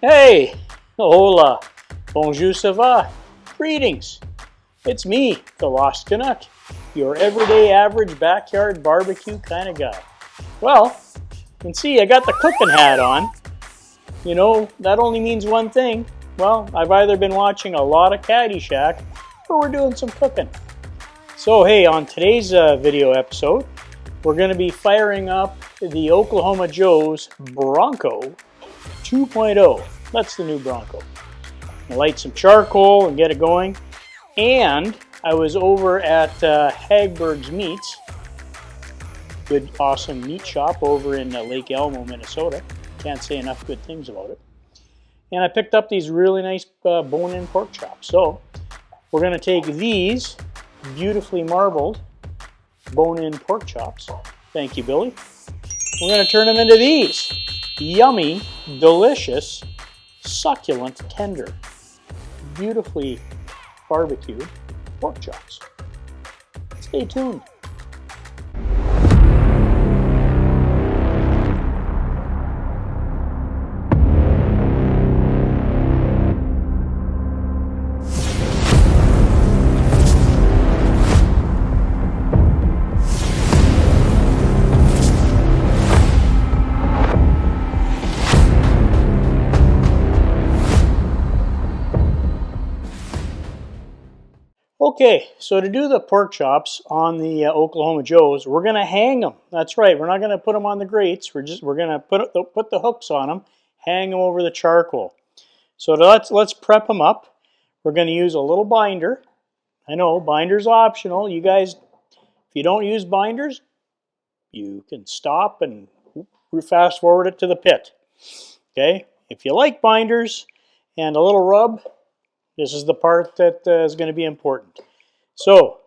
Hey, hola, bonjour, ça va, greetings. It's me, the Lost Canuck, your everyday average backyard barbecue kind of guy. Well, you can see I got the cooking hat on. You know, that only means one thing. Well, I've either been watching a lot of Caddyshack or we're doing some cooking. So hey, on today's video episode, we're going to be firing up the Oklahoma Joe's Bronco 2.0. That's the new Bronco. I'll light some charcoal and get it going. And I was over at Hagberg's Meats, good awesome meat shop over in Lake Elmo, Minnesota. Can't say enough good things about it. And I picked up these really nice bone-in pork chops. So we're going to take these beautifully marbled bone-in pork chops. Thank you, Billy. We're going to turn them into these yummy, delicious, succulent, tender, beautifully barbecued pork chops. Stay tuned. Okay, so to do the pork chops on the Oklahoma Joe's, we're going to hang them. That's right, we're not going to put them on the grates. We're going to put the hooks on them, hang them over the charcoal. So let's prep them up. We're going to use a little binder. I know, binder's optional. You guys, if you don't use binders, you can stop and fast forward it to the pit. Okay, if you like binders and a little rub, this is the part that is going to be important. So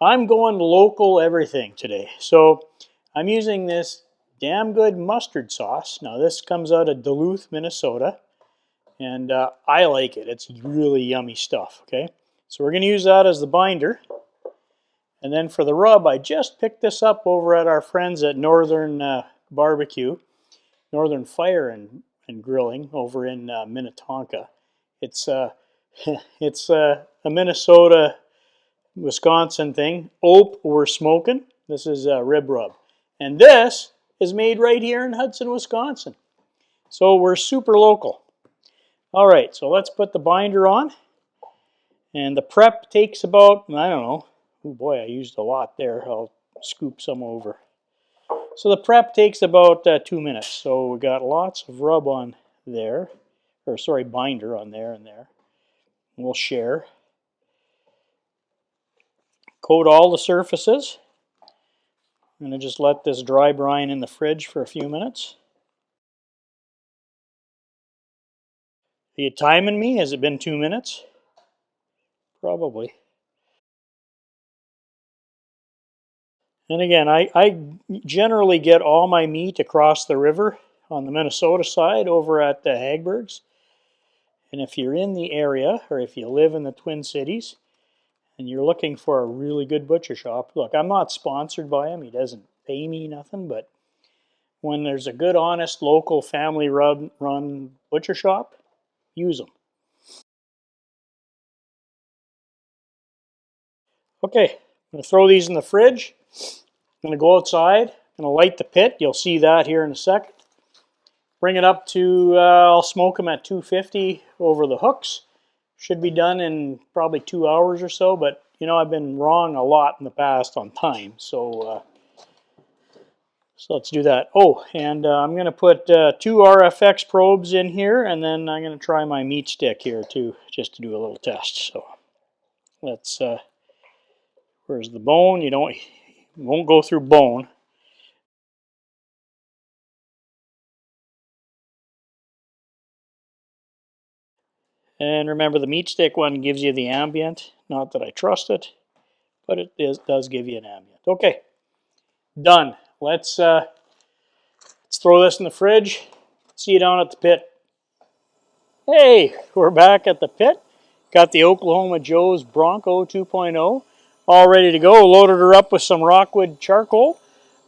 I'm going local everything today. So I'm using this damn good mustard sauce. Now this comes out of Duluth, Minnesota, and I like it. It's really yummy stuff. Okay, so we're going to use that as the binder. And then for the rub, I just picked this up over at our friends at Northern Barbecue, Northern Fire and Grilling over in Minnetonka. It's it's a Minnesota, Wisconsin thing. We're smoking. This is rib rub. And this is made right here in Hudson, Wisconsin. So we're super local. All right, so let's put the binder on. And the prep takes about, I don't know. Oh boy, I used a lot there. I'll scoop some over. So the prep takes about 2 minutes. So we got lots of rub on there. Or sorry, binder on there and there. We'll share. Coat all the surfaces. I'm going to just let this dry brine in the fridge for a few minutes. Are you timing me? Has it been 2 minutes? Probably. And again, I generally get all my meat across the river on the Minnesota side over at the Hagberg's. And if you're in the area, or if you live in the Twin Cities, and you're looking for a really good butcher shop, look, I'm not sponsored by him. He doesn't pay me nothing, but when there's a good, honest, local, family-run butcher shop, use them. Okay, I'm going to throw these in the fridge. I'm going to go outside. I'm going to light the pit. You'll see that here in a second. Bring it up to, I'll smoke them at 250 over the hooks. Should be done in probably 2 hours or so, but you know, I've been wrong a lot in the past on time, so let's do that. Oh, and I'm going to put 2 RFX probes in here, and then I'm going to try my MeatStick here too, just to do a little test. So let's, where's the bone? You won't go through bone. And remember, the MeatStick one gives you the ambient. Not that I trust it, but it does give you an ambient. Okay, done. Let's throw this in the fridge. See you down at the pit. Hey, we're back at the pit. Got the Oklahoma Joe's Bronco 2.0 all ready to go. Loaded her up with some Rockwood charcoal.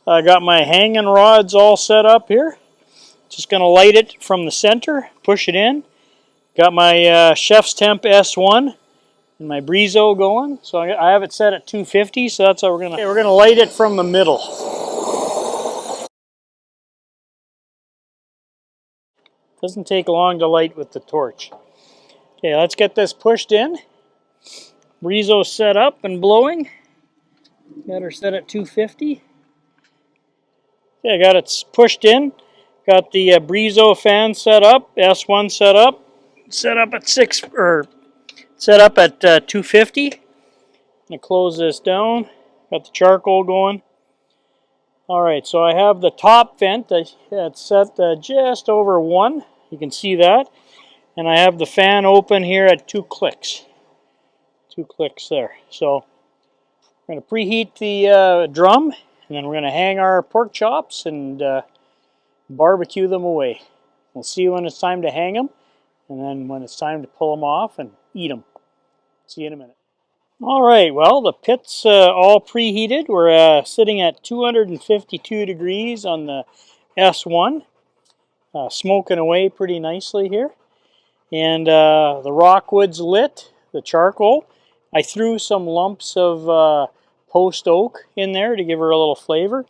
I got my hanging rods all set up here. Just going to light it from the center, push it in. Got my Chef's Temp S1 and my Breezo going. So I have it set at 250, so that's how we're going to light it from the middle. Doesn't take long to light with the torch. Okay, let's get this pushed in. Breezo set up and blowing. Got her set at 250. Okay, I got it pushed in. Got the Breezo fan set up, S1 set up at 250. I'm gonna close this down. Got the charcoal going. All right, so I have the top vent. It's set just over 1. You can see that, and I have the fan open here at 2 clicks. 2 clicks there. So we're gonna preheat the drum, and then we're gonna hang our pork chops and barbecue them away. We'll see when it's time to hang them, and then when it's time to pull them off and eat them. See you in a minute. All right, well, the pit's all preheated. We're sitting at 252 degrees on the S1, smoking away pretty nicely here. And the Rockwood's lit, the charcoal. I threw some lumps of post oak in there to give her a little flavor.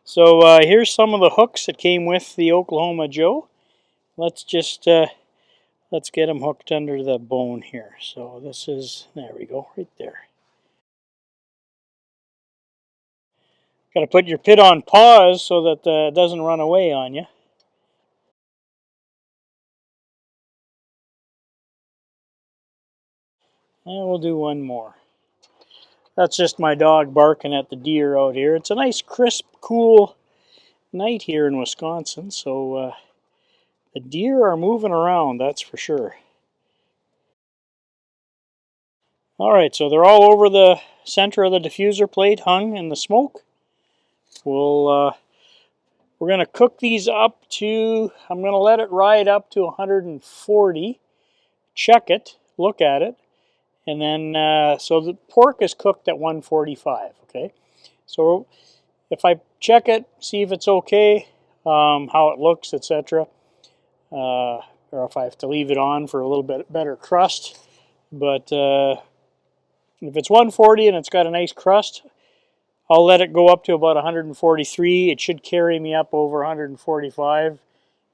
So here's some of the hooks that came with the Oklahoma Joe. Let's just let's get them hooked under the bone here. So this is, there we go, right there. Got to put your pit on pause so that it doesn't run away on you. And we'll do one more. That's just my dog barking at the deer out here. It's a nice, crisp, cool night here in Wisconsin, so the deer are moving around, that's for sure. All right, so they're all over the center of the diffuser plate, hung in the smoke. We're going to cook these up to, I'm going to let it ride up to 140. Check it, look at it, and then, so the pork is cooked at 145, okay? So if I check it, see if it's okay, how it looks, etc., or if I have to leave it on for a little bit better crust. But if it's 140 and it's got a nice crust, I'll let it go up to about 143. It should carry me up over 145,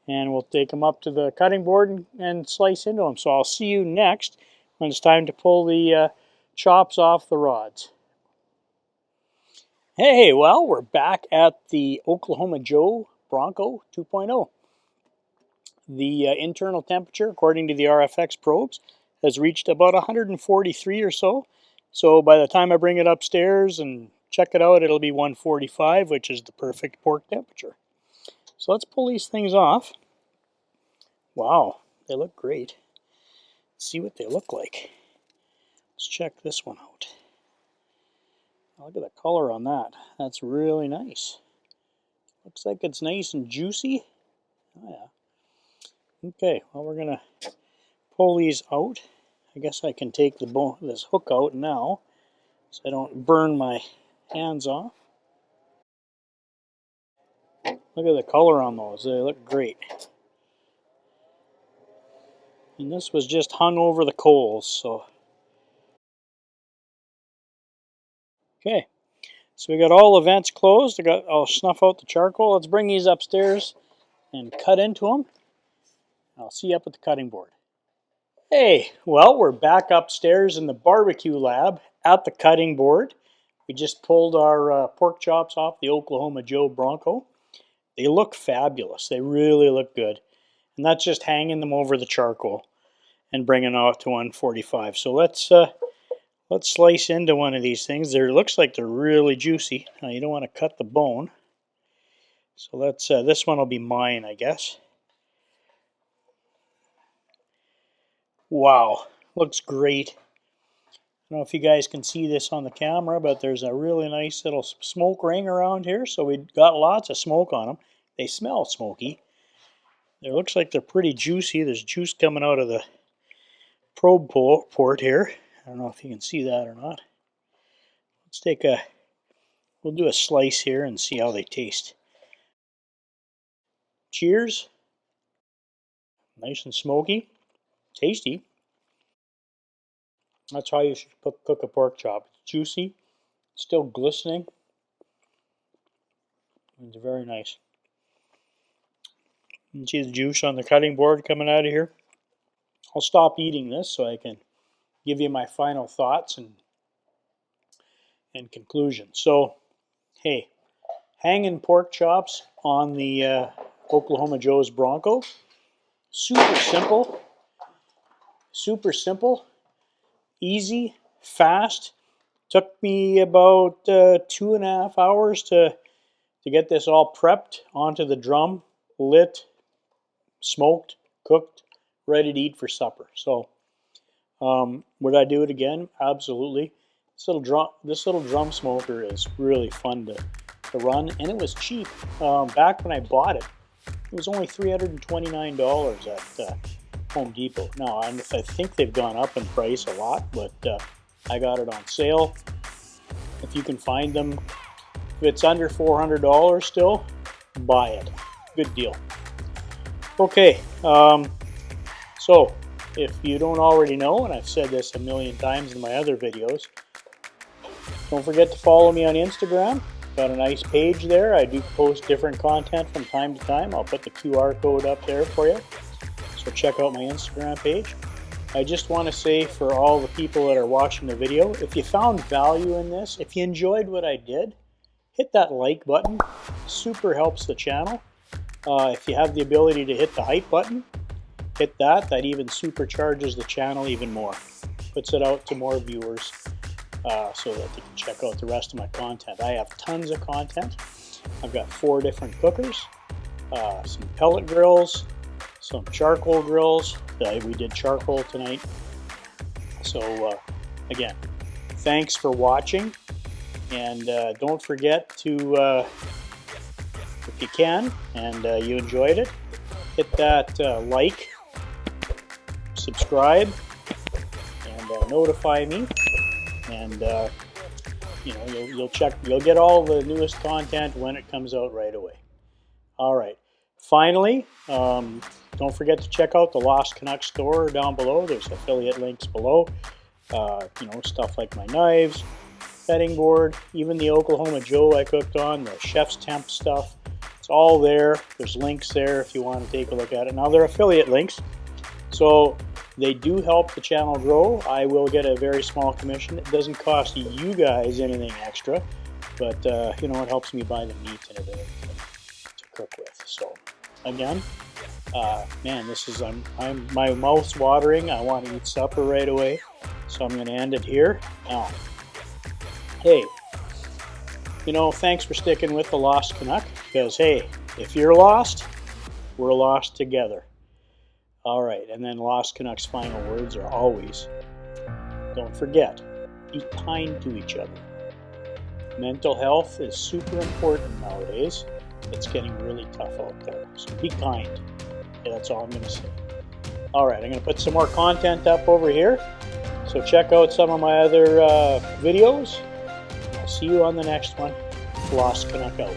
and we'll take them up to the cutting board and slice into them. So I'll see you next when it's time to pull the chops off the rods. Hey, well, we're back at the Oklahoma Joe Bronco 2.0. The internal temperature, according to the RFX probes, has reached about 143 or so. So by the time I bring it upstairs and check it out, it'll be 145, which is the perfect pork temperature. So let's pull these things off. Wow, they look great. Let's see what they look like. Let's check this one out. Look at the color on that. That's really nice. Looks like it's nice and juicy. Oh yeah. Okay, well, we're gonna pull these out. I guess I can take this hook out now so I don't burn my hands off. Look at the color on those. They look great. And this was just hung over the coals, so. Okay, so we got all the vents closed. I'll snuff out the charcoal. Let's bring these upstairs and cut into them. I'll see you up at the cutting board. Hey, well, we're back upstairs in the barbecue lab at the cutting board. We just pulled our pork chops off the Oklahoma Joe Bronco. They look fabulous. They really look good. And that's just hanging them over the charcoal and bringing it out to 145. So let's slice into one of these things. It looks like they're really juicy. Now, you don't want to cut the bone. So let's, this one will be mine, I guess. Wow, looks great. I don't know if you guys can see this on the camera, but there's a really nice little smoke ring around here. So we got lots of smoke on them. They smell smoky. It looks like they're pretty juicy. There's juice coming out of the probe port here. I don't know if you can see that or not. We'll do a slice here and see how they taste. Cheers. Nice and smoky, tasty. That's how you should cook a pork chop. It's juicy, still glistening. It's very nice. You can see the juice on the cutting board coming out of here. I'll stop eating this so I can give you my final thoughts and conclusion. So, hey, hanging pork chops on the Oklahoma Joe's Bronco. Super simple, easy, fast. Took me about 2.5 hours to get this all prepped onto the drum, lit, smoked, cooked, ready to eat for supper. So, would I do it again? Absolutely. This little drum smoker is really fun to run, and it was cheap. Back when I bought it, it was only $329 at Home Depot. Now, I think they've gone up in price a lot, but I got it on sale. If you can find them, if it's under $400 still, buy it. Good deal. Okay, so if you don't already know, and I've said this a million times in my other videos, don't forget to follow me on Instagram. Got a nice page there. I do post different content from time to time. I'll put the QR code up there for you. So check out my Instagram page. I just want to say for all the people that are watching the video, if you found value in this, if you enjoyed what I did, hit that like button. Super helps the channel. If you have the ability to hit the hype button, hit that. That even supercharges the channel even more. Puts it out to more viewers so that they can check out the rest of my content. I have tons of content. I've got 4 different cookers, some pellet grills, some charcoal grills. We did charcoal tonight. So again, thanks for watching, and don't forget to, if you can and you enjoyed it, hit that like, subscribe, and notify me, and you'll get all the newest content when it comes out right away. All right. Finally, don't forget to check out the Lost Canuck store down below. There's affiliate links below. Stuff like my knives, cutting board, even the Oklahoma Joe I cooked on, the chef's temp stuff. It's all there. There's links there if you want to take a look at it. Now, they're affiliate links, so they do help the channel grow. I will get a very small commission. It doesn't cost you guys anything extra, but it helps me buy the meat and everything to cook with. So again, man, this is my mouth's watering. I want to eat supper right away, so I'm going to end it here. Now, hey, thanks for sticking with the Lost Canuck, because hey, if you're lost, we're lost together. All right, and then Lost Canuck's final words are always, don't forget, be kind to each other. Mental health is super important nowadays. It's getting really tough out there, so be kind. Okay, that's all I'm going to say. All right, I'm going to put some more content up over here, so check out some of my other videos. I'll see you on the next one. Lost Canuck out.